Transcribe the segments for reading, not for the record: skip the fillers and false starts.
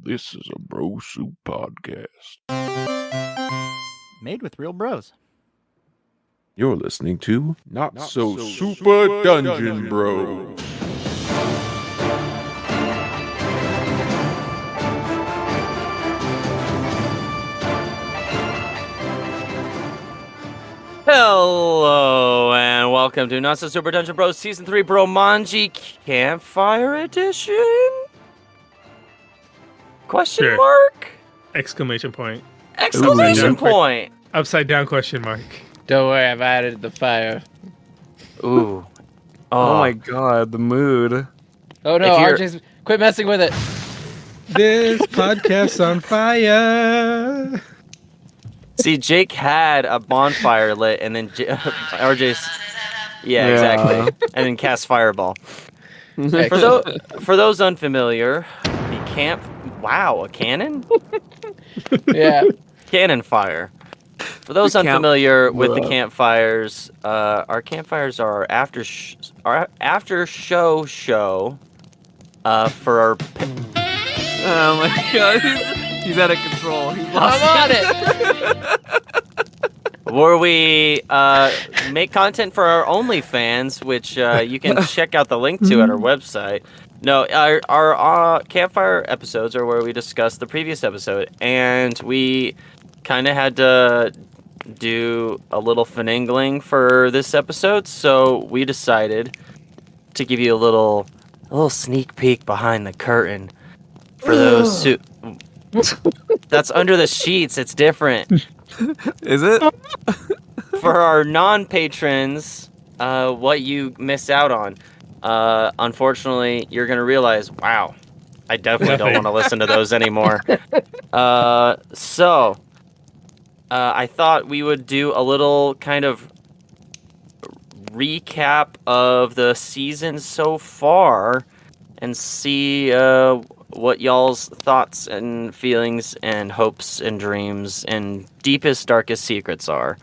This is a Bro Soup podcast. Made with real bros. You're listening to Not So Super Dungeon Bros. Hello and welcome to Not So Super Dungeon Bros Season 3 Bromanji Campfire Edition? Question Sure. mark? Exclamation point. Exclamation point! Upside down question mark. Don't worry, I've added the fire. Ooh. Oh my god, the mood. Oh no, If you're- RJ's quit messing with it. This podcast's on fire. See, Jake had a bonfire lit and then RJ's... Yeah, exactly. And then cast Fireball. For those unfamiliar, the camp... Wow, a cannon? Yeah. Cannon fire. For those unfamiliar with the campfires, our campfires are our after show for our... Oh my god, he's out of control. He's lost. I'm on it. where we make content for our OnlyFans, which you can check out the link to at our website. No, our campfire episodes are where we discuss the previous episode, and we kind of had to do a little finagling for this episode, so we decided to give you a little sneak peek behind the curtain for those who... That's under the sheets. It's different. Is it? For our non-patrons, what you missed out on. Unfortunately, you're going to realize, wow, I definitely don't want to listen to those anymore. So, I thought we would do a little kind of recap of the season so far and see what y'all's thoughts and feelings and hopes and dreams and deepest, darkest secrets are.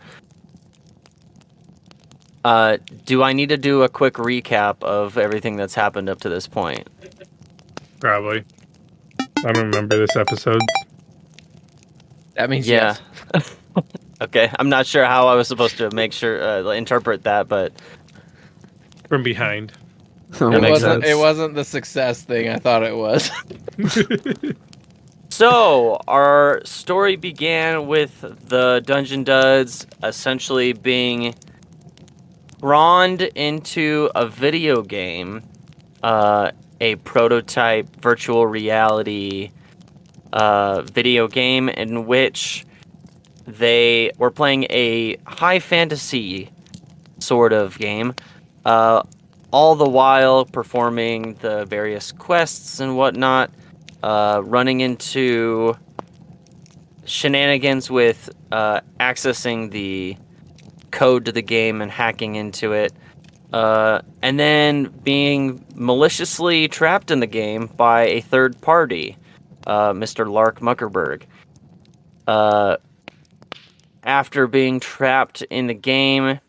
Do I need to do a quick recap of everything that's happened up to this point? Probably. I don't remember this episode. That means Yeah. yes. Okay, I'm not sure how I was supposed to interpret that, but From behind. Oh That my makes god. It wasn't the success thing I thought it was. so our story began with the Dungeon Duds essentially being drawn into a video game, a prototype virtual reality video game in which they were playing a high fantasy sort of game, all the while performing the various quests and whatnot, running into shenanigans with accessing the code to the game and hacking into it, and then being maliciously trapped in the game by a third party, Mr. Lark Muckerberg. After being trapped in the game,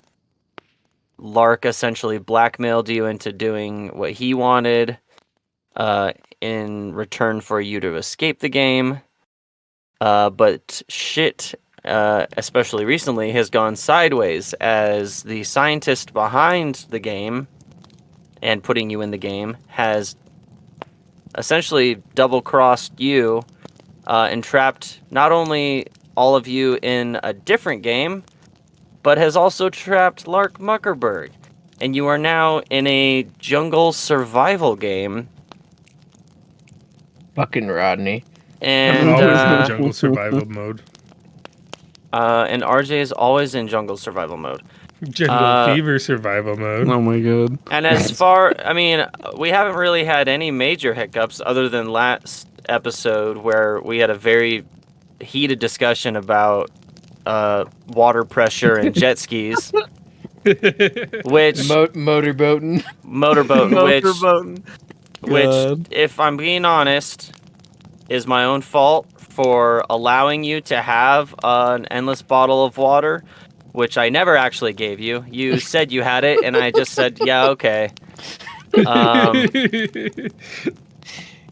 Lark essentially blackmailed you into doing what he wanted in return for you to escape the game. But shit, especially recently, has gone sideways as the scientist behind the game and putting you in the game has essentially double-crossed you and trapped not only all of you in a different game, but has also trapped Lark Muckerberg. And you are now in a jungle survival game. Fucking Rodney. And Always in jungle survival mode. and RJ is always in jungle survival mode. Jungle fever survival mode. Oh my god. And we haven't really had any major hiccups other than last episode where we had a very heated discussion about water pressure and jet skis, which Motorboating. which, if I'm being honest, is my own fault for allowing you to have an endless bottle of water, which I never actually gave you. You said you had it, and I just said, yeah, okay.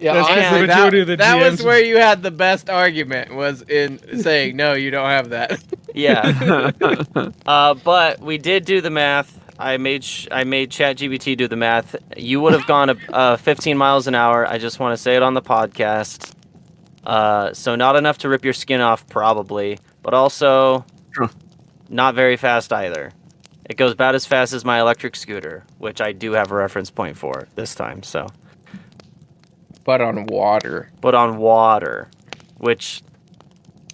Yeah, That's 'cause the honestly, majority of the that was GMs where you had the best argument, was in saying, no, you don't have that. Yeah. But we did do the math. I made ChatGPT do the math. You would have gone 15 miles an hour. I just want to say it on the podcast. So not enough to rip your skin off, probably, but also not very fast either. It goes about as fast as my electric scooter, which I do have a reference point for this time. So, But on water. but on water, which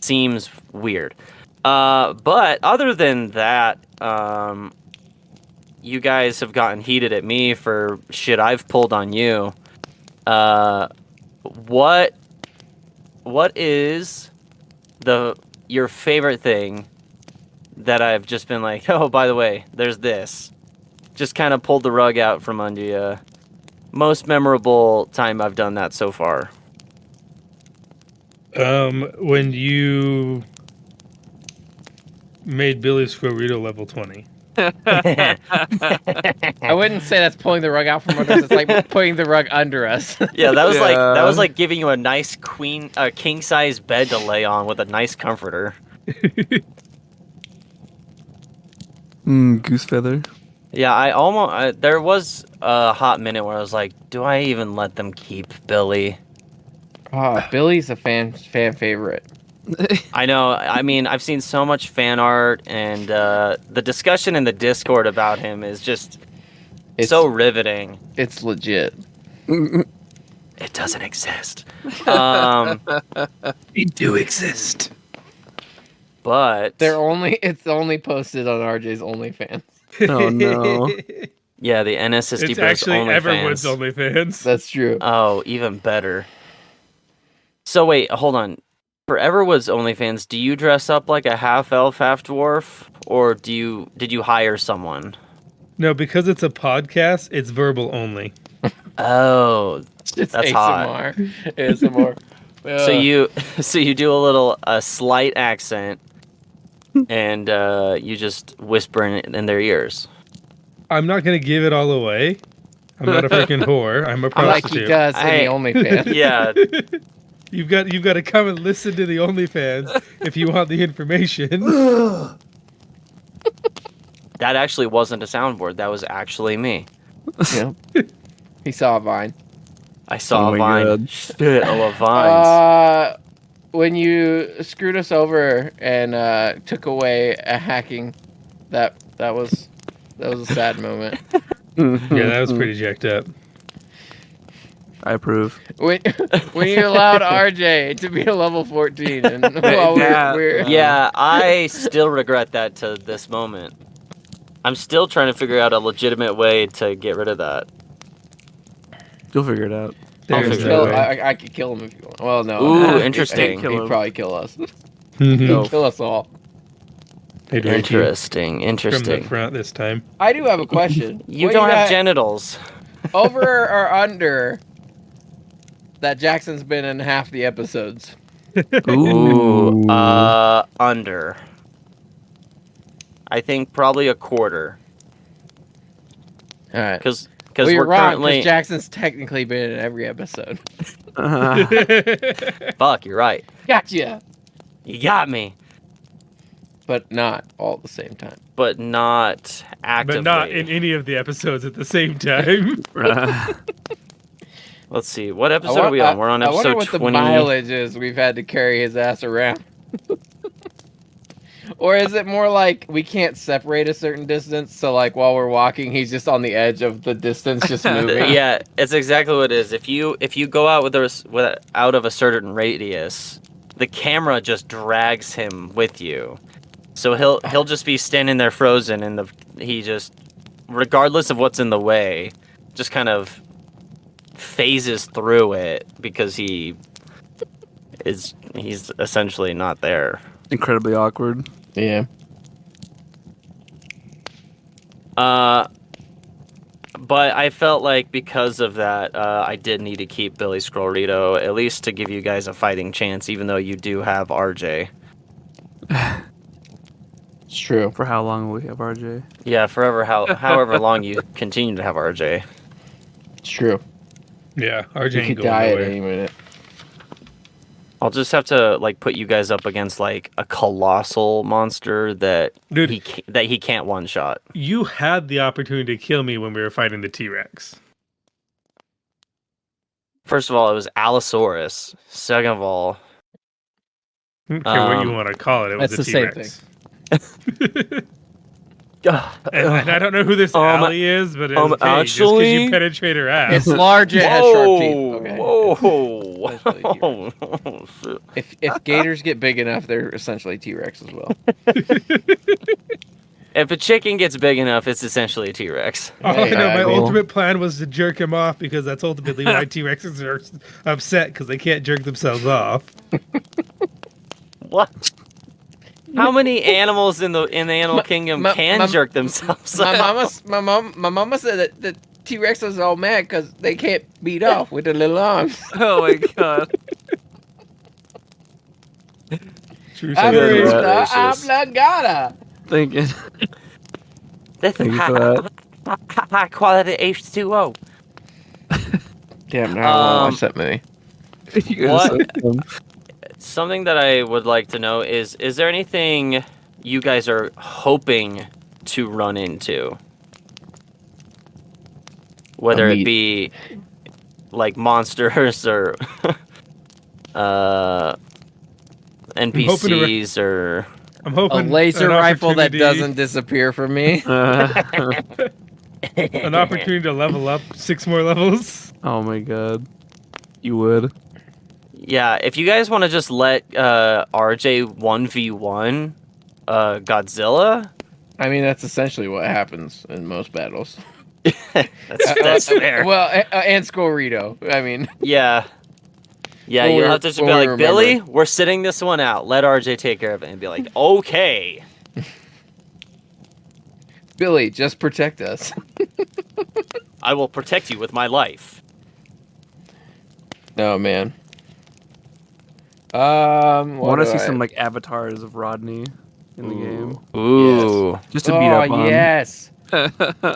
seems weird. But other than that, you guys have gotten heated at me for shit I've pulled on you. What is your favorite thing that I've just been like, oh, by the way, there's this. Just kind of pulled the rug out from under you. Most memorable time I've done that so far. When you made Billy Squirrito level 20. I wouldn't say that's pulling the rug out from under us. It's like putting the rug under us. Yeah, that was Yeah. like giving you a nice king size bed to lay on with a nice comforter. Goose feather. Yeah, I almost there was a hot minute where I was like, do I even let them keep Billy? Oh, Billy's a fan favorite. I know. I mean, I've seen so much fan art, and the discussion in the Discord about him is just so riveting. It's legit. It doesn't exist. They do exist. But It's only posted on RJ's OnlyFans. Oh no. yeah, the NSSDBros It's actually everyone's OnlyFans. OnlyFans. That's true. Oh, even better. So wait, hold on. For Everwood's OnlyFans, do you dress up like a half elf, half dwarf, or did you hire someone? No, because it's a podcast, it's verbal only. Oh, It's that's hot. ASMR. So you do a slight accent, and you just whisper in their ears. I'm not gonna give it all away. I'm not a freaking whore. I'm a Like he prostitute. does in the Hey. OnlyFans. Yeah, You've got to come and listen to the OnlyFans if you want the information. that actually wasn't a soundboard. That was actually me. Yeah. He saw a vine. I saw Oh a my vine. God. Shit, oh, a vines. When you screwed us over and took away a hacking, that was a sad moment. Yeah, that was pretty jacked up. I approve. When you allowed RJ to be a level 14, and while Yeah. we're Yeah, I still regret that to this moment. I'm still trying to figure out a legitimate way to get rid of that. You'll figure it out. There's figure no it way. I could kill him if you want. Well, no. Ooh, He'd- interesting. He'd probably kill us. Mhm. No. Kill us all. Hey, Ricky, Interesting, from the interesting. front this time. I do have a question. You What don't have got genitals. over or under that Jackson's been in half the episodes? Ooh, under. I think probably a quarter, All right. because Well, you're we're wrong, currently. because Jackson's technically been in every episode. Fuck, you're right. Gotcha. You got me, But not all at the same time. but not actively. But not in any of the episodes at the same time. Let's see, what episode are we on? We're on I wonder episode what 20. the mileage is we've had to carry his ass around. Or is it more like we can't separate a certain distance, so like while we're walking, he's just on the edge of the distance, just moving? Yeah, it's exactly what it is. If you go out out of a certain radius, the camera just drags him with you. So he'll just be standing there frozen, and he just, regardless of what's in the way, just kind of phases through it because he's essentially not there. Incredibly awkward. Yeah. But I felt like because of that, I did need to keep Billy Scrollrito, at least to give you guys a fighting chance, even though you do have RJ. It's true. For how long will we have RJ? Yeah, however long you continue to have RJ. It's true. Yeah, RJ You ain't could going die at nowhere. any minute. I'll just have to like put you guys up against like a colossal monster that Dude. he can't one shot. You had the opportunity to kill me when we were fighting the T-Rex. First of all, it was Allosaurus. Second of all, I don't care what you Um, want to call it. It was that's a the same T-Rex. uh, And I don't know who this Allie is, but it's okay. Just because actually- you penetrate her ass. It's large and has sharp teeth. Okay. Whoa! Essentially T-Rex. If gators get big enough, they're essentially T-Rex as well. If a chicken gets big enough, it's essentially a T-Rex. All I know, my Cool. ultimate plan was to jerk him off because that's ultimately why T-Rexes are upset because they can't jerk themselves off. What? How many animals in the animal kingdom can jerk themselves off? My mama said that the T-Rex was all mad because they can't beat off with their little arms. Oh my god. True Good story. gracious. Oblongata. Thinking. This Thank is you for that. high quality H2O. Damn, now I want Um, to watch that movie. You guys What? are so dumb. Something that I would like to know is there anything you guys are hoping to run into? Whether it be like monsters or NPCs or I'm A hoping laser an rifle that opportunity- doesn't disappear from me. an opportunity to level up 6 more levels. Oh my god. You would. yeah, if you guys want to just let RJ 1v1 Godzilla, I mean, that's essentially what happens in most battles. that's fair. Well, and Scorito. I mean, Yeah. Yeah, When you'll we- have to just be when we like, remember. Billy, we're sitting this one out. Let RJ take care of it. And be like, okay. Billy, just protect us. I will protect you with my life. No, man. I What want to do see I- some like avatars of Rodney in the game. Ooh. Just to beat up on. yes.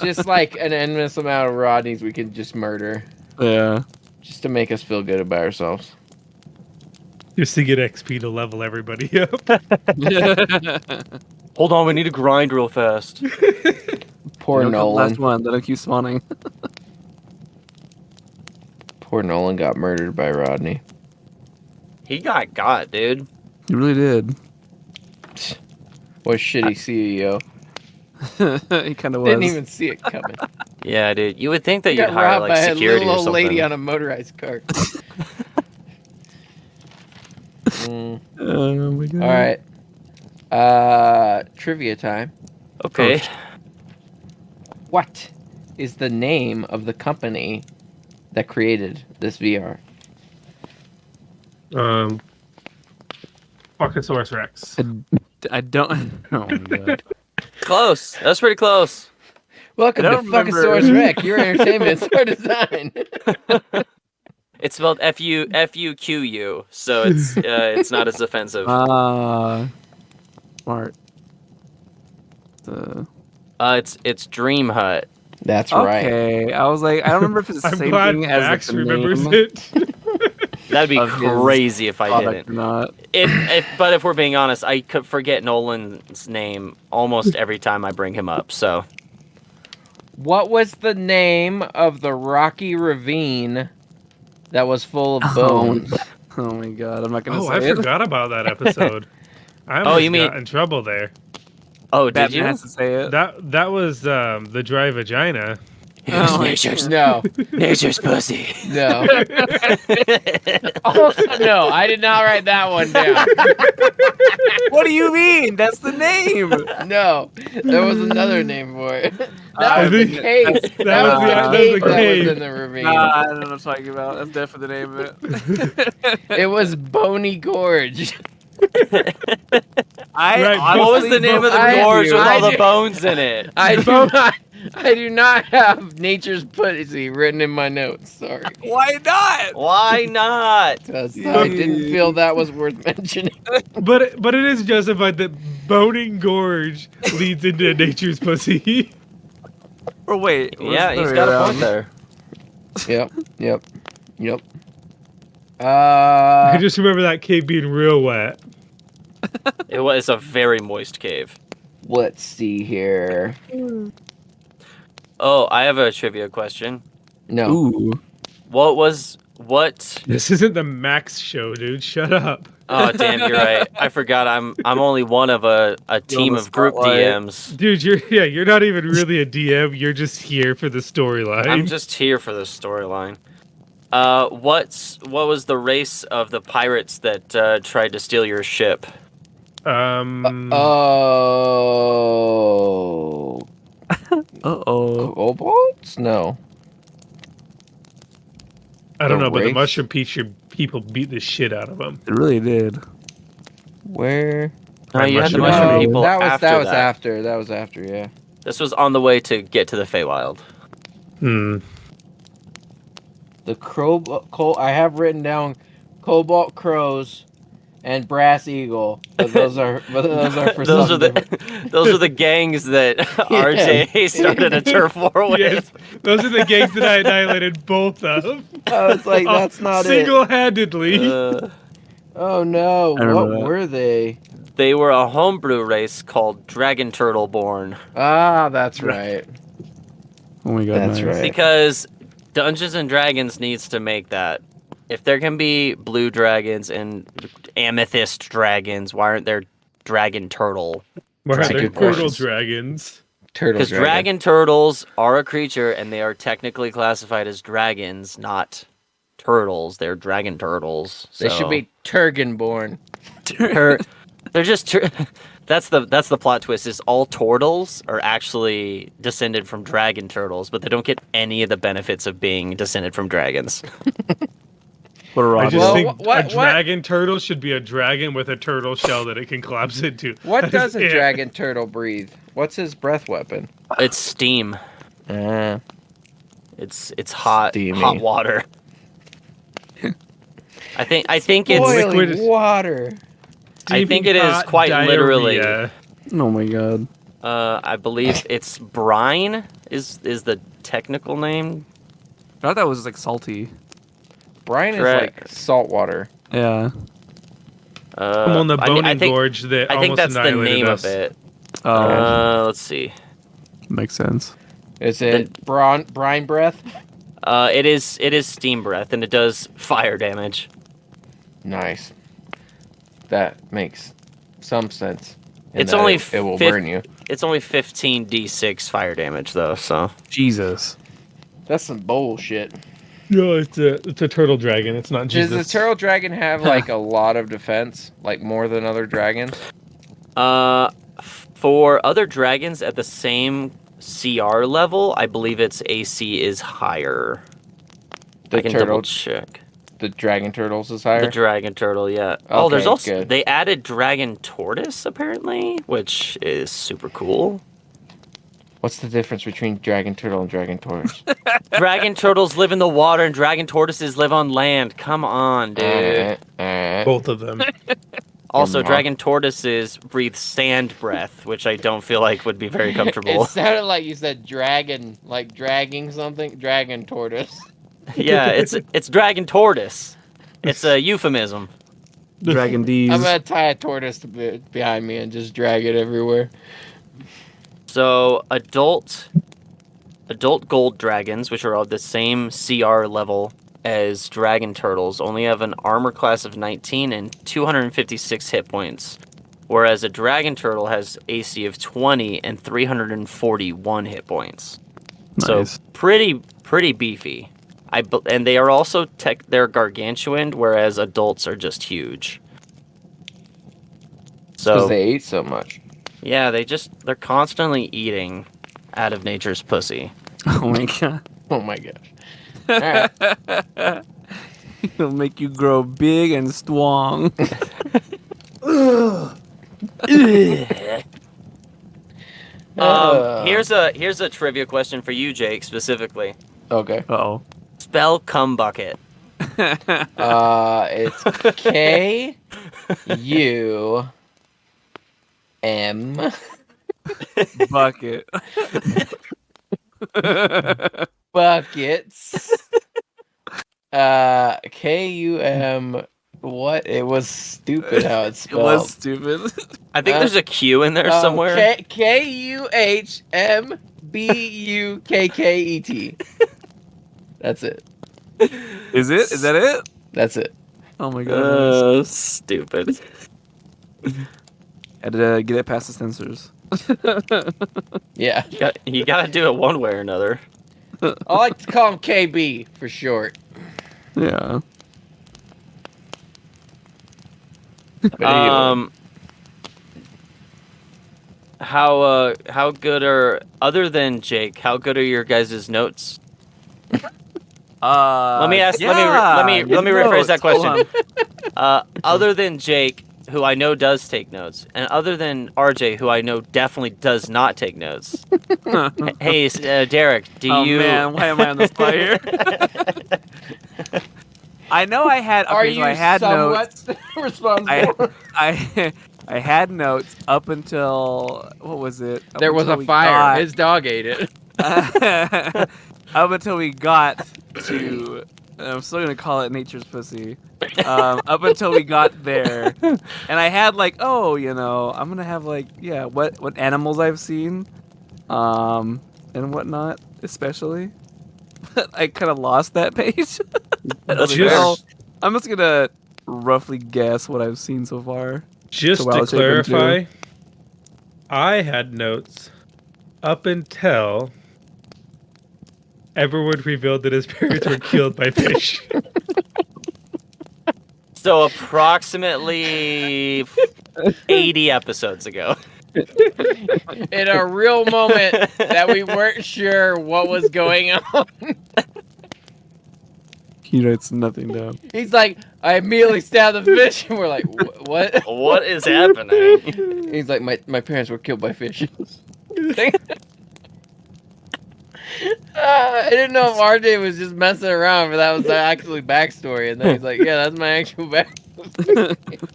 Just like an endless amount of Rodneys we can just murder. Yeah. Just to make us feel good about ourselves. Just to get XP to level everybody up. Hold on, we need to grind real fast. Poor Don't come Nolan. last one. That'll keep spawning. Poor Nolan got murdered by Rodney. He got, dude. You really did. What a shitty CEO. He kind of was. Didn't even see it coming. Yeah, dude. You would think that He you'd got hire robbed like by a security little or old something. lady on a motorized cart. Mm. Oh my god. All right. Trivia time. Okay. What is the name of the company that created this VR? Fuckosaurus Rex. I don't. Oh my god. Close. That's pretty close. Welcome I to don't remember. Fuckosaurus Rec, your entertainment store design. It's spelled Fuqu, so it's not as offensive. Smart. It's Dream Hut. That's right. Okay. I was like, I don't remember if it's the I'm same glad thing as like, Max the remembers name it. That'd be Of his crazy if I product didn't. or not. But if we're being honest, I could forget Nolan's name almost every time I bring him up. So What was the name of the rocky ravine that was full of bones? Oh my god, I'm not gonna Oh, say I it. forgot about that episode. I almost you mean- got in trouble there. oh, did Batman you? has to say it. That was the dry vagina. Oh my nature's, No, nature's pussy. no. Also, no, I did not write that one down. What do you mean? That's the name. No, there was another name for it. I That was the think- cave. That was the cave that was cave. in the ravine. Nah, I don't know what I'm talking about. That's definitely the name of it. It was Bony Gorge. Right, What was the name of the I- gorge with I all the do- bones in it? I do not have nature's pussy written in my notes. Sorry. Why not? Why not? Because I didn't feel that was worth mentioning. But it is justified that Boning Gorge leads into nature's pussy. Or wait. Yeah, he's got a point there. Yep. Yep. I just remember that cave being real wet. It was a very moist cave. Let's see here. Oh, I have a trivia question. No. Ooh. What? This isn't the Max show, dude. Shut up. Oh, damn, you're right. I forgot. I'm only one of a team the of group spotlight. DMs. Dude, you're not even really a DM. You're just here for the storyline. I'm just here for the storyline. What was the race of the pirates that tried to steal your ship? Oh. Uh-oh. Kobolds? No. I don't the know, but the race? mushroom people beat the shit out of them. It really did. Where? No, you had the mushroom mushroom people. people that was after that was that. after. That was after. Yeah. This was on the way to get to the Feywild. The I have written down cobalt crows and brass eagle, but those are for those something are the different. those are the gangs that RJ started a turf war with. Yes, those are the gangs that I annihilated both of. I was like, that's not it. Single-handedly. Oh no, I remember what that. were they? They were a homebrew race called Dragon Turtle Born Ah, that's right. Oh my god, That's nice. right. because Dungeons and Dragons needs to make that. If there can be blue dragons and amethyst dragons, why aren't there dragon turtle? Why are Dragon there Borns. turtle dragons? Turtle Because dragon turtles are a creature and they are technically classified as dragons, not turtles. They're dragon turtles. They should so- be Turgan born. They're just. That's the plot twist. Is all turtles are actually descended from dragon turtles, but they don't get any of the benefits of being descended from dragons. What a I rock. just Well, think what- a dragon turtle should be a dragon with a turtle shell that it can collapse into. What That does is a it. dragon turtle breathe? What's his breath weapon? It's steam. Uh, It's hot Steamy. hot water. I think it's boiling liquid- water. I think it Steaming is hot quite literally. diarrhea. Oh my god. I believe it's brine is the technical name. I thought that was like salty. Brine is Dra- like salt water. Yeah. I'm on the I mean, Boning Gorge that I think almost that's the annihilated name us. of it. Oh, Let's see. makes sense. Is it brine breath? It is steam breath and it does fire damage. Nice. That makes some sense. in It's that only it will fif- burn you. It's only 15d6 fire damage though, so Jesus. That's some bullshit. No, it's a turtle dragon. It's not Does Jesus. the turtle dragon have like a lot of defense, like more than other dragons? for other dragons at the same CR level, I believe its AC is higher. The I can turtle, double check. the dragon turtles is higher. The dragon turtle, yeah. Oh, there's Okay, also good. they added dragon tortoise apparently, which is super cool. What's the difference between dragon turtle and dragon tortoise? Dragon turtles live in the water and dragon tortoises live on land. Come on, dude. Both of them. Also, Come on. dragon tortoises breathe sand breath, which I don't feel like would be very comfortable. It sounded like you said dragon, like dragging something. Dragon tortoise. Yeah, it's dragon tortoise. It's a euphemism. Dragon D's. I'm gonna tie a tortoise behind me and just drag it everywhere. So adult gold dragons, which are of the same CR level as dragon turtles, only have an armor class of 19 and 256 hit points, whereas a dragon turtle has AC of 20 and 341 hit points. Nice. So pretty beefy. And they are also they're gargantuan, whereas adults are just huge. Because So they ate so much. yeah, they're constantly eating out of nature's pussy. Oh my god. Oh my gosh. Alright. It'll make you grow big and strong. Here's a trivia question for you, Jake, specifically. Okay. Uh-oh. Spell cum bucket. It's K U M Bucket. buckets. KUM. What? It was stupid how it's It spelled. was stupid. I think there's a Q in there somewhere. KUHMBUKKET. That's it. Is it? Is that it? That's it. Oh my god. Stupid. Had to get it past the censors. Yeah. You gotta do it one way or another. I like to call him KB for short. Yeah. But anyway. How good are, other than Jake, how good are your guys' notes? Let me ask. Let me rephrase that question. Other than Jake, who I know does take notes, and other than RJ, who I know definitely does not take notes. Hey, Derek, do Oh you? man, why am I on the spot here? I know I had. Okay, Are so you I had notes. somewhat responsible? I had notes up until what was it? Up There was until a we fire. got- His dog ate it. up until we got to. I'm still gonna call it nature's pussy. Up until we got there, and I had like, oh, I'm gonna have like, yeah, what animals I've seen, and whatnot, especially. But I kind of lost that page. That's Just- fair. I'm just gonna roughly guess what I've seen so far. Just So to I'll take them clarify, I had notes up until Everwood revealed that his parents were killed by fish. So approximately 80 episodes ago. In a real moment that we weren't sure what was going on. He writes nothing down. He's like, I immediately stabbed the fish, and we're like, what? What is happening? He's like, my parents were killed by fish. I didn't know if RJ was just messing around, but that was actually backstory. And then he's like, yeah, that's my actual backstory.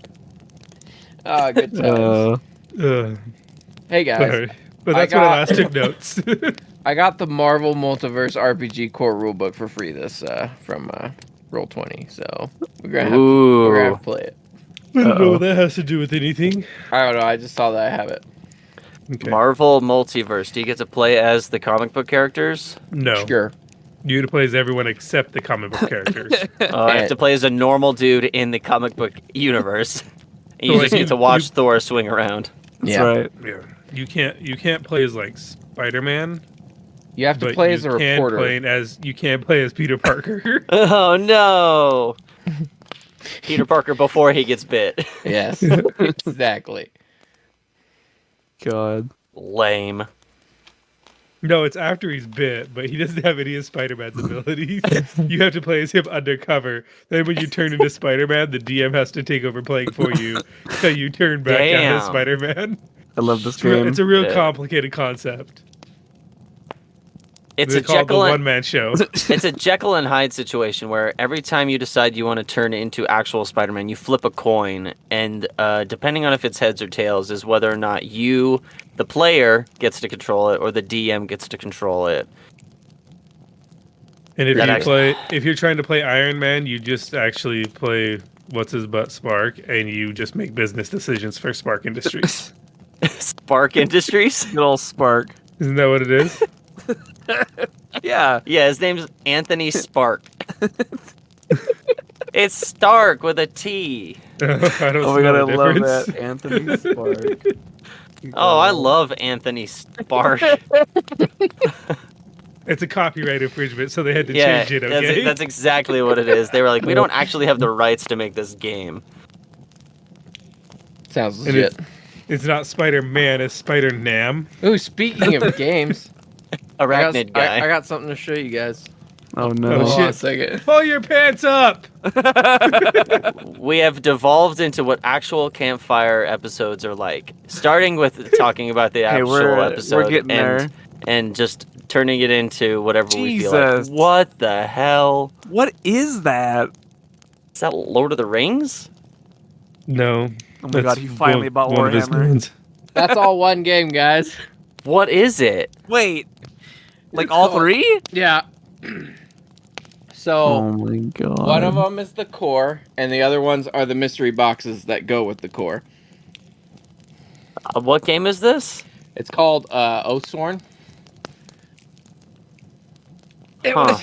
Oh, good times. Hey guys, Sorry. But I that's when I got- last took notes. I got the Marvel Multiverse RPG core rulebook for free this from Roll20, so we're gonna have to play it. I don't know what that has to do with anything. I don't know. I just saw that I have it. Okay. Marvel Multiverse. Do you get to play as the comic book characters? No. Sure. You get to play as everyone except the comic book characters. I have to play as a normal dude in the comic book universe. And you So, just like, get to watch Thor swing around. That's Yeah. right. Yeah. You can't play as like Spider-Man. You have to But play you as a can reporter. you can't play as Peter Parker. Oh no! Peter Parker before he gets bit. Yes, exactly. God. Lame. No, it's after he's bit, but he doesn't have any of Spider-Man's abilities. You have to play as him undercover. Then when you turn into Spider-Man, the DM has to take over playing for you until you turn back out Damn. as Spider-Man. I love this It's, real, it's a real Yeah. complicated concept. It's They a call it the Jekyll and one-man show. it's a Jekyll and Hyde situation where every time you decide you want to turn into actual Spider-Man, you flip a coin, and depending on if it's heads or tails, is whether or not you, the player, gets to control it or the DM gets to control it. And if That if you're trying to play Iron Man, you just actually play what's his butt Spark, and you just make business decisions for Spark Industries. Spark Industries? Good old Spark. Isn't that what it is? Yeah. Yeah, his name's Anthony Spark. It's Stark with a T. I don't Oh my smell god, I a love difference. that. Anthony Spark. Oh, I love Anthony Spark. It's a copyright infringement, so they had to Yeah, change it. Okay, that's exactly what it is. They were like, we don't actually have the rights to make this game. Sounds And legit. it's not Spider-Man, it's Spider-Nam. Ooh, speaking of games, Arachnid guy. I got something to show you guys. Oh no. Oh, Hold shit. on a second. Pull your pants up! We have devolved into what actual campfire episodes are like. Starting with talking about the Hey, actual we're episode getting there. and just turning it into whatever we feel like. Jesus. What the hell? What is that? Is that Lord of the Rings? No. Oh my god, he finally bought one of his Warhammer. ones. That's all one game, guys. What is it? Wait. Like It's all called- three? Yeah. So Oh my god. one of them is the core, and the other ones are the mystery boxes that go with the core. What game is this? It's called Oathsworn. It Huh. was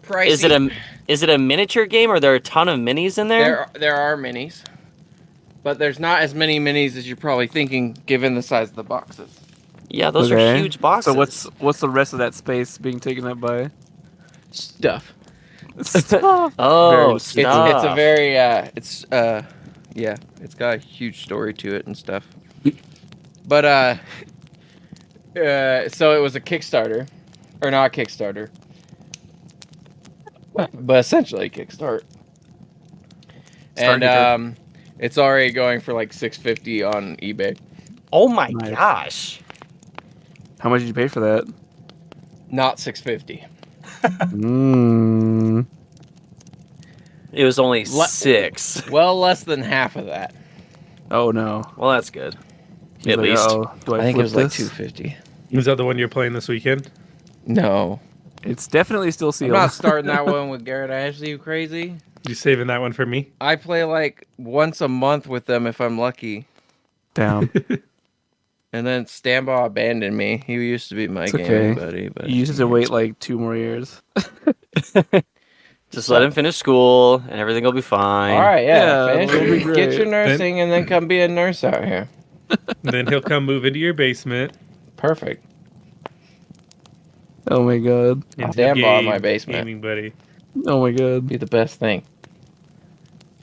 pricey. Is it a miniature game, or are there a ton of minis in there? There are minis, but there's not as many minis as you're probably thinking, given the size of the boxes. Yeah, those are Okay. huge boxes. So what's the rest of that space being taken up by? Stuff. Stuff. Oh, Very stuff. It's a very yeah, it's got a huge story to it and stuff. But so it was a Kickstarter, or not Kickstarter, but essentially a Kickstart. And it's already going for like $650 on eBay. Oh my Nice. gosh. How much did you pay for that? Not $650. Mm. It was only 6. Well, less than half of that. Oh no. Well, that's good. He's At like, least. "Uh-oh, do I, I think flip it was like this?" $250. Is that the one you're playing this weekend? No, It's definitely still I'm sealed. not starting that one with Garrett Ashley. You crazy? You saving that one for me? I play like once a month with them if I'm lucky. Damn. And then Stambaugh abandoned me. He used to be my It's gaming okay. buddy, but You used to wait like 2 more years. Just let him finish school, and everything will be fine. All right, yeah. Yeah, it'll be Finish, get your great. nursing, and then come be a nurse out here. Then he'll come move into your basement. Perfect. Oh my god. I'll and stand by game, my basement. Gaming buddy. Oh my god. Be the best thing.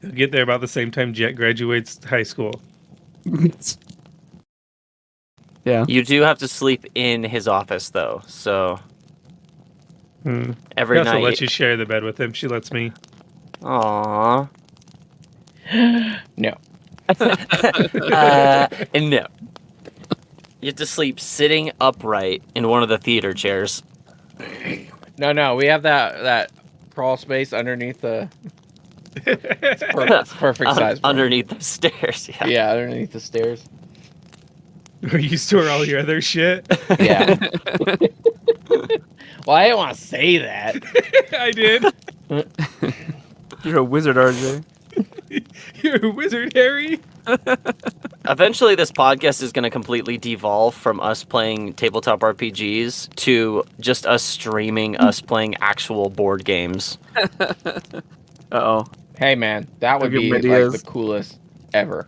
He'll get there about the same time Jet graduates high school. Yeah. You do have to sleep in his office, though. So Hmm. every He also night. lets you share the bed with him. She lets me. Aww. No. No. You have to sleep sitting upright in one of the theater chairs. No. We have that crawl space underneath the. It's perfect size. for him. Underneath the stairs. Yeah. Yeah, underneath the stairs. Where you store all your other shit. Yeah. Well, I didn't want to say that. I did. You're a wizard, RJ. You're a wizard, Harry. Eventually, this podcast is going to completely devolve from us playing tabletop RPGs to just us streaming us playing actual board games. Uh-oh. Hey, man, that would Give be him like ideas. the coolest ever.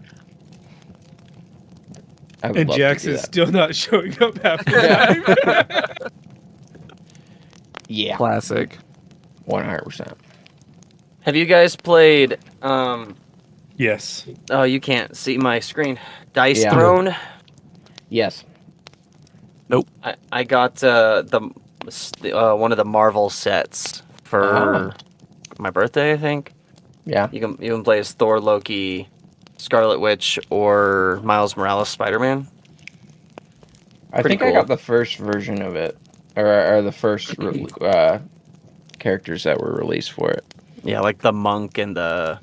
I would And love Jax to do is that. still not showing up half the time. Yeah, Classic. 100%. Have you guys played? Yes. Oh, you can't see my screen. Dice Yeah. Throne. Yes. I got one of the Marvel sets for my birthday. I think Yeah. you can play as Thor, Loki, Scarlet Witch, or Miles Morales Spider-Man. I Pretty think I cool. got the first version of it, or the first characters that were released for it. Yeah, like the monk and the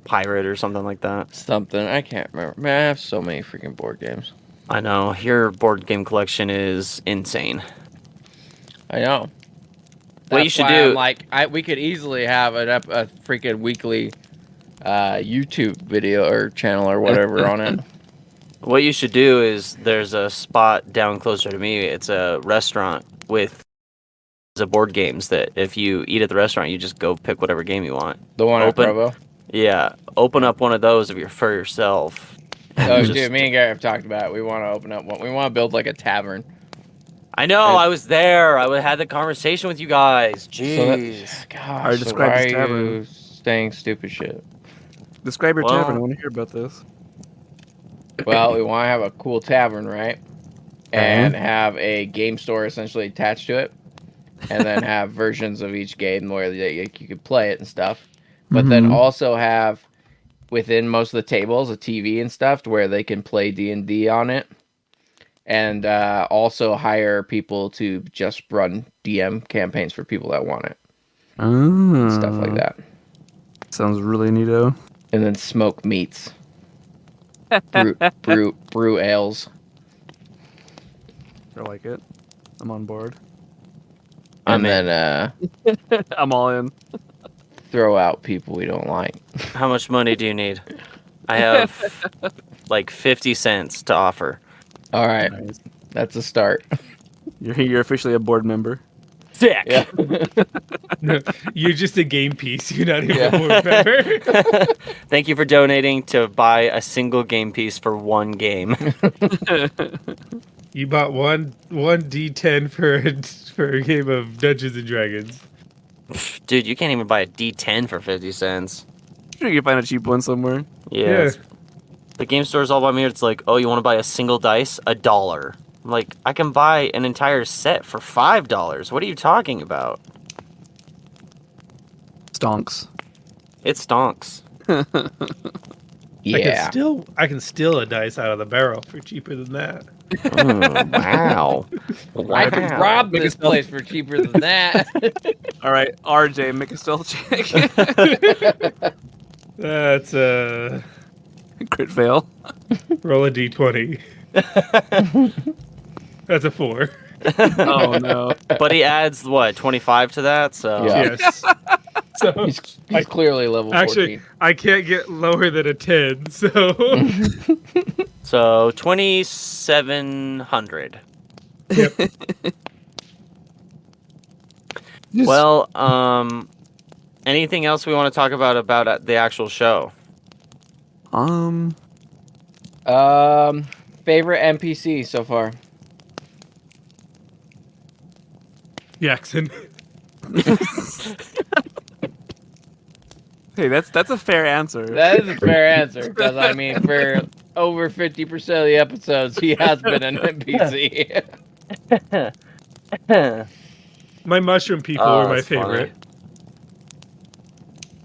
pirate or something like that. Something I can't remember. Man, I have so many freaking board games. I know your board game collection is insane. I know. What you That's should why do- I'm like, we could easily have a freaking weekly YouTube video or channel or whatever on it. What you should do is there's a spot down closer to me. It's a restaurant with the board games that if you eat at the restaurant, you just go pick whatever game you want. The one Open. at Provo. Yeah, open up one of those for yourself. Oh, Just- dude, me and Gary have talked about it. We want to open up one. We want to build like a tavern. I know, I was there. I had the conversation with you guys. So Jeez. that, gosh, Alright, so describe why this are tavern. you saying stupid shit? Describe your Well- tavern. I want to hear about this. Well, we want to have a cool tavern, right? And have a game store essentially attached to it. And then have versions of each game where you could play it and stuff. But then Mhm. also have, within most of the tables, a TV and stuff to where they can play D&D on it. And also hire people to just run DM campaigns for people that want it. Oh. Stuff like that. Sounds really neato. And then smoke meats. brew ales. I like it. I'm on board. I'm and in. then I'm all in. throw out people we don't like. How much money do you need? I have like 50 cents to offer. All right, Nice. that's a start. You're officially a board member. Sick. Yeah. No, you're just a game piece. You're not even Yeah. a board member. Thank you for donating to buy a single game piece for one game. You bought one D10 for a game of Dungeons and Dragons. Dude, you can't even buy a D10 for 50 cents. Sure, you can find a cheap one somewhere. Yeah. Yeah. The game store's all by me. It's like, oh, you want to buy a single dice? $1. I'm like, I can buy an entire set for $5. What are you talking about? Stonks. It stonks. Yeah. I can steal a dice out of the barrel for cheaper than that. Wow. I could rob Make this it stealth. place for cheaper than that. All right, RJ, make a stealth check. That's Crit fail. roll a D20. That's a 4. Oh no. But he adds, what, 25 to that? So Yeah. Yes. So He's clearly level 14. actually, I can't get lower than a 10. So So 2,700. yep. Well, anything else we want to talk about the actual show? Favorite NPC so far? Jackson. Hey, that's a fair answer. That is a fair answer because I mean, for over 50% of the episodes, he has been an NPC. My mushroom people Oh, were my that's funny. favorite.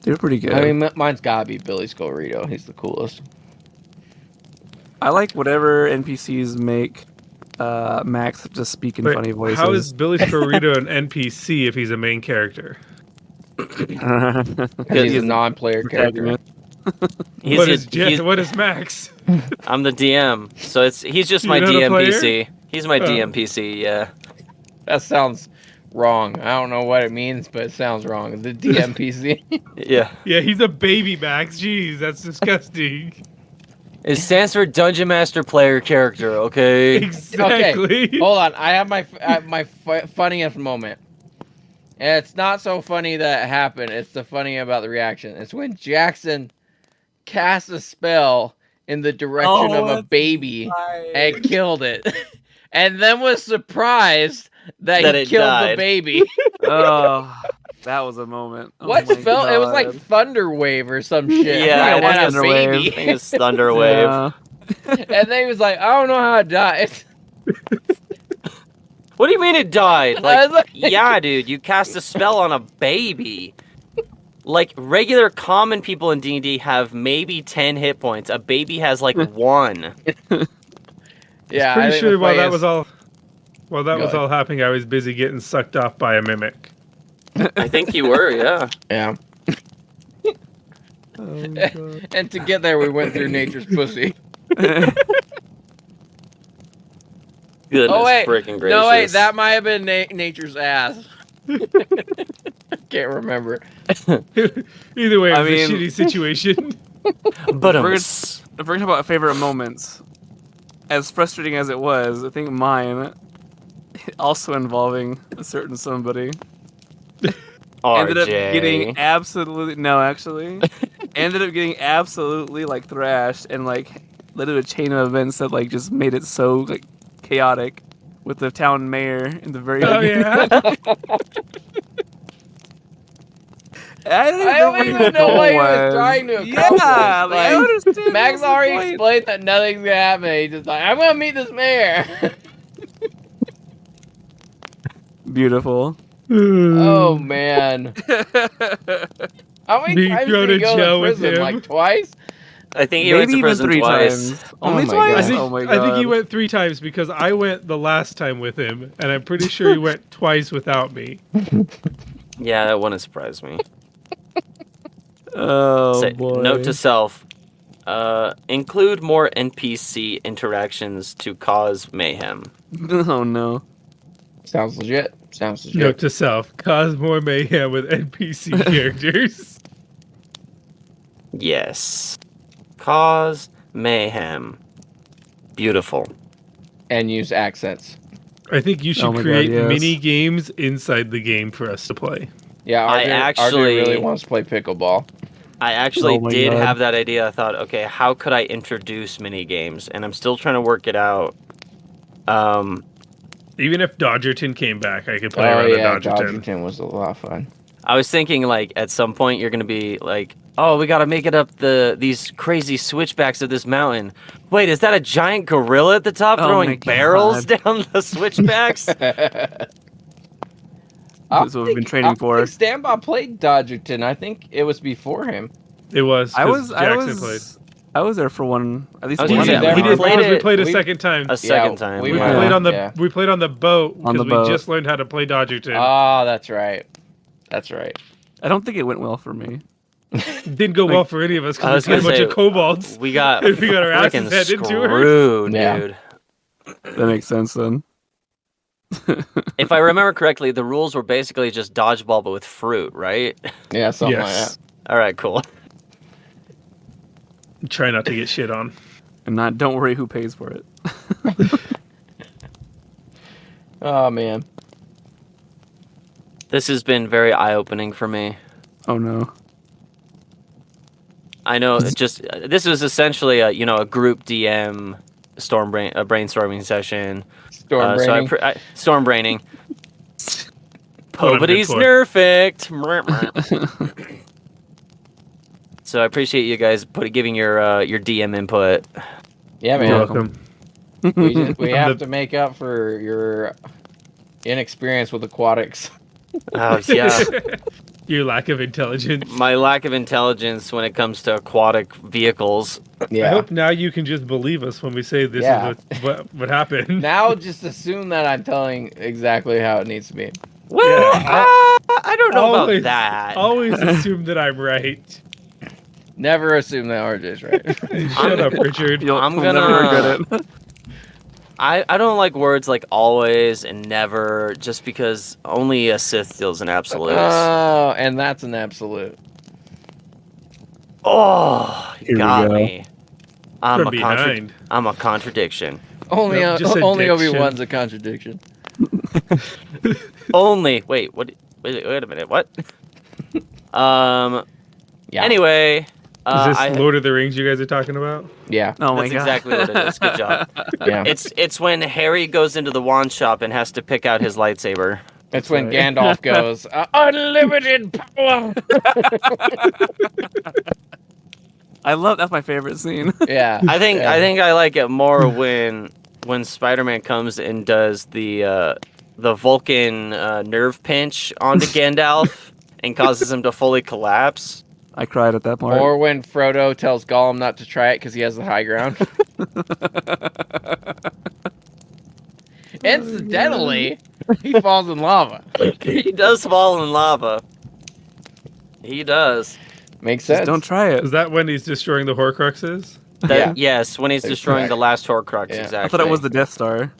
They're pretty good. I mean, mine's gotta be Billy Scolrito. He's the coolest. I like whatever NPCs make Max just speak in Wait, funny voices. how is Billy Scorrito an NPC if he's a main character? Because he's a non-player character. He's What is Max? I'm the DM, so he's just You're my not a player? DMPC. He's my Oh. DMPC, yeah. That sounds wrong. I don't know what it means, but it sounds wrong. The DMPC. Yeah. Yeah, he's a baby Max. Jeez, that's disgusting. It stands for Dungeon Master Player Character, okay? Exactly. Hold on. I have my funniest moment. And it's not so funny that it happened. It's the funny about the reaction. It's when Jackson cast a spell in the direction of a baby and killed it. And then was surprised that he it killed died. the baby. Oh, that was a moment. Oh What my spell? It was like God. Thunder Wave or some shit. Yeah, And it was had a Thunder Wave. I baby. think it's Thunderwave. Yeah. And then he was like, I don't know how it died. What do you mean it died? I was like- Yeah, dude, you cast a spell on a baby. Like, regular common people in D&D have maybe 10 hit points. A baby has, like, 1. Yeah, I Pretty think sure the while that funniest- was all Go ahead. happening, I was busy getting sucked off by a mimic. I think you were, yeah. Yeah. Oh, God. And to get there, we went through nature's pussy. Goodness Oh wait, freaking gracious. no wait, that might have been nature's ass. Can't remember. Either way, it I was mean- a shitty situation. But If we're talking about favorite moments, as frustrating as it was, I think mine, also involving a certain somebody, ended up getting absolutely ended up getting absolutely like thrashed and like led to a chain of events that like just made it so like chaotic with the town mayor in the very Oh beginning. yeah. I don't even know what he was trying to accomplish. Yeah, like, I Like, understand. Max what's the already point. explained that nothing's gonna happen. He's just like, I'm gonna meet this mayor. Beautiful. Oh man. How many Me times go did he to go jail to with prison? him. Like twice? I think he went Maybe to even prison 3 twice. times. Only Oh my twice? God. I think, Oh my I think he God. went 3 times because I went the last time with him, and I'm pretty sure he went twice without me. Yeah, that wouldn't surprise me. Oh boy. Note to self: include more NPC interactions to cause mayhem. Oh no. Sounds legit. Sounds legit. Note to self: cause more mayhem with NPC characters. Yes. Cause mayhem. Beautiful. And use accents. I think you should Oh my God, create yes. mini games inside the game for us to play. Yeah, I RJ actually- really wants to play pickleball. I actually Oh my did God. have that idea. I thought, okay, how could I introduce mini games? And I'm still trying to work it out. Even if Dodgerton came back, I could play Oh around yeah, a Dodgerton. Dodgerton was a lot of fun. I was thinking like at some point you're gonna be like, oh, we gotta make it up these crazy switchbacks of this mountain. Wait, is that a giant gorilla at the top Oh my throwing barrels God. down the switchbacks? That's what we've been training for. Standby played Dodgerton. I think it was before him. It was. I 'cause was Jackson played. I was there for one, at least I was one. gonna say, of them. He did played because we it- played a we- second time. A second time. we We might played have, on the yeah. we played on the boat On the because we boat. just learned how to play Dodgerton. Oh, that's right. That's right. I don't think it went well for me. Didn't go well for any of us I was because we had a bunch gonna of kobolds. We got We got our asses freaking handed to her. screwed, Yeah. dude. That makes sense then. If I remember correctly, the rules were basically just dodgeball but with fruit, right? Yeah, something Yes. All right, cool. Try not to get shit on. And don't worry who pays for it. like that. Oh man. This has been very eye-opening for me. Oh no. I know. This was essentially a group DM brainstorming session. Storm So braining. storm braining. What I'm good Nobody's for. nerfect. So I appreciate you guys giving your DM input. Yeah, You're man. welcome. We I'm have to make up for your inexperience with aquatics. Oh yeah, Your lack of intelligence. my lack of intelligence when it comes to aquatic vehicles. I hope now you can just believe us when we say this Yeah. is what happened. Now just assume that I'm telling exactly how it needs to be. Well, Yeah. I don't know Always- about that. Always assume that I'm right. Never assume that RJ's right. Shut up, Richard. You'll I'm never gonna- regret it. I don't like words like always and never, just because only a Sith deals in absolutes. Oh, and that's an absolute. Oh, Here you we got go. me. I'm From a behind. I'm a contradiction. Only Nope, just only addiction. Obi-Wan's a contradiction. Only wait a minute. What? Yeah. Anyway, Is this I, Lord of the Rings you guys are talking about? Yeah. Oh my that's god. exactly what it is. Good job. Yeah. It's when Harry goes into the wand shop and has to pick out his lightsaber. It's when Sorry. Gandalf goes, unlimited power. That's my favorite scene. Yeah. I think yeah. I like it more when Spider-Man comes and does the Vulcan nerve pinch onto Gandalf and causes him to fully collapse. I cried at that part. Or when Frodo tells Gollum not to try it because he has the high ground. Incidentally, he falls in lava. He does fall in lava. He does. Makes Just sense. don't try it. Is that when he's destroying the Horcruxes? Yeah. Yes, when he's That's destroying correct. the last Horcrux, Yeah. I exactly. I thought it was the Death Star.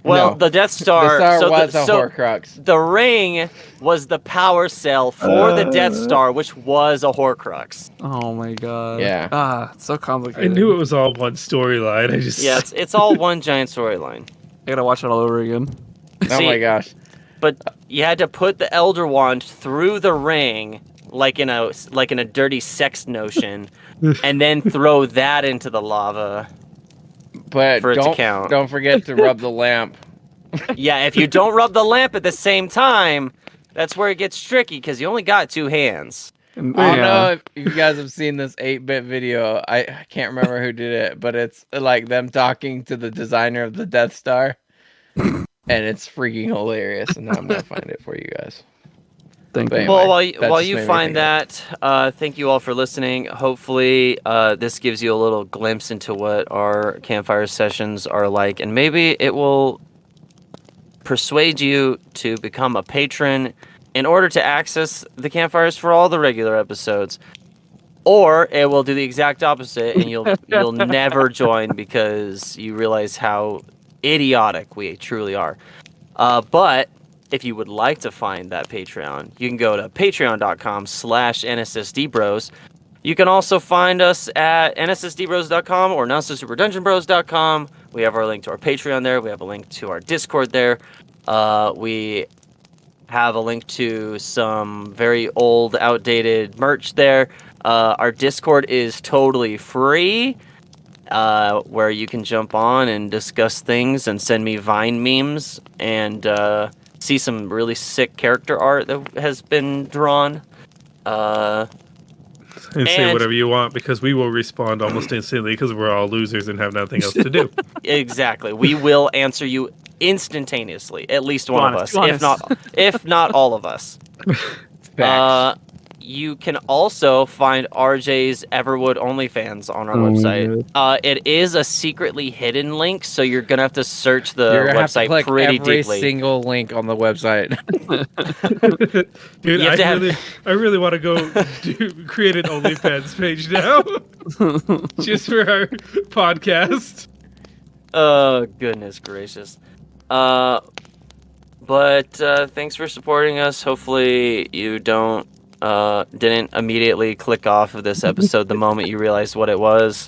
Well, No. the Death Star. The star so was the, a so Horcrux. the ring was the power cell for the Death Star, which was a Horcrux. Oh my god. Yeah. Ah, it's so I complicated. knew it was all one storyline. I just Yeah, it's all one giant storyline. I gotta watch it all over again. Oh See, my gosh. But you had to put the Elder Wand through the ring, like in a dirty sex notion, and then throw that into the lava. But For it to count. don't forget to rub the lamp. Yeah, if you don't rub the lamp at the same time, that's where it gets tricky because you only got two hands. And, I don't yeah. know if you guys have seen this 8-bit video. I can't remember who did it, but it's like them talking to the designer of the Death Star. And it's freaking hilarious. And now I'm going to find it for you guys. Thank But you. anyway, Well, that while just you made me find think that, thank you all for listening. Hopefully, this gives you a little glimpse into what our campfire sessions are like, and maybe it will persuade you to become a patron in order to access the campfires for all the regular episodes. Or it will do the exact opposite, and you'll never join because you realize how idiotic we truly are. But if you would like to find that Patreon, you can go to patreon.com/NSSDBros. You can also find us at nssdbros.com or notsosuperdungeonbros.com. We have our link to our Patreon there. We have a link to our Discord there. We have a link to some very old, outdated merch there. Our Discord is totally free, where you can jump on and discuss things and send me Vine memes and see some really sick character art that has been drawn. And say And- whatever you want because we will respond almost instantly because we're all losers and have nothing else to do. Exactly. We will answer you instantaneously. At least one of us, Be honest. if not all of us. Facts. You can also find RJ's Everwood OnlyFans on our Oh, website. It is a secretly hidden link, so you're gonna have to search the You're gonna have to website click pretty every deeply. single link on the website. Dude, You have to have- I really want to go create an OnlyFans page now. Just for our podcast. Oh, goodness gracious. But thanks for supporting us. Hopefully you didn't immediately click off of this episode the moment you realized what it was.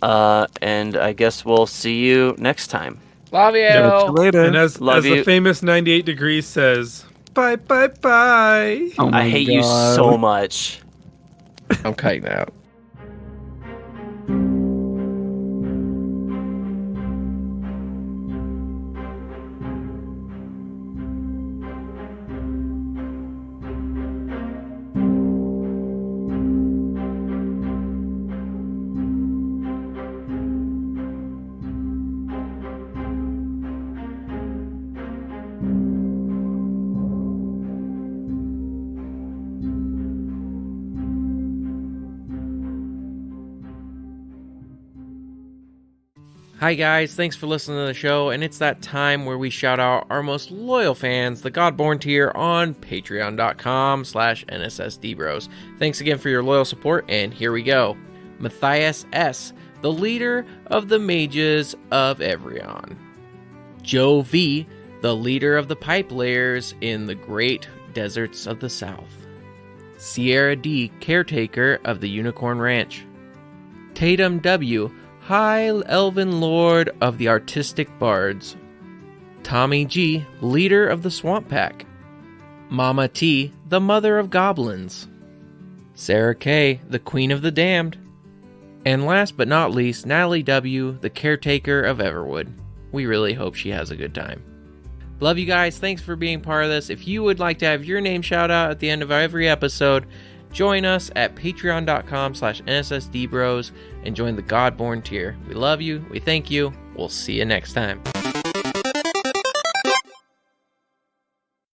And I guess we'll see you next time. Love you. Yeah. Later. And as Love the you. famous 98 Degrees says, bye, bye, bye. Oh I my hate you God. so much. I'm cutting that out. Hi guys, thanks for listening to the show, and it's that time where we shout out our most loyal fans, the Godborn tier, on patreon.com/NSSDBros. Thanks again for your loyal support, and here we go. Matthias S., the leader of the mages of Evrion. Joe V., the leader of the pipe layers in the great deserts of the south. Sierra D., caretaker of the Unicorn Ranch. Tatum W., High Elven Lord of the Artistic Bards. Tommy G., leader of the Swamp Pack. Mama T., the mother of goblins. Sarah K., the queen of the damned. And last but not least, Natalie W., the caretaker of Everwood. We really hope she has a good time. Love you guys. Thanks for being part of this. If you would like to have your name shout out at the end of every episode, join us at patreon.com/NSSDBros and join the Godborn tier. We love you. We thank you. We'll see you next time.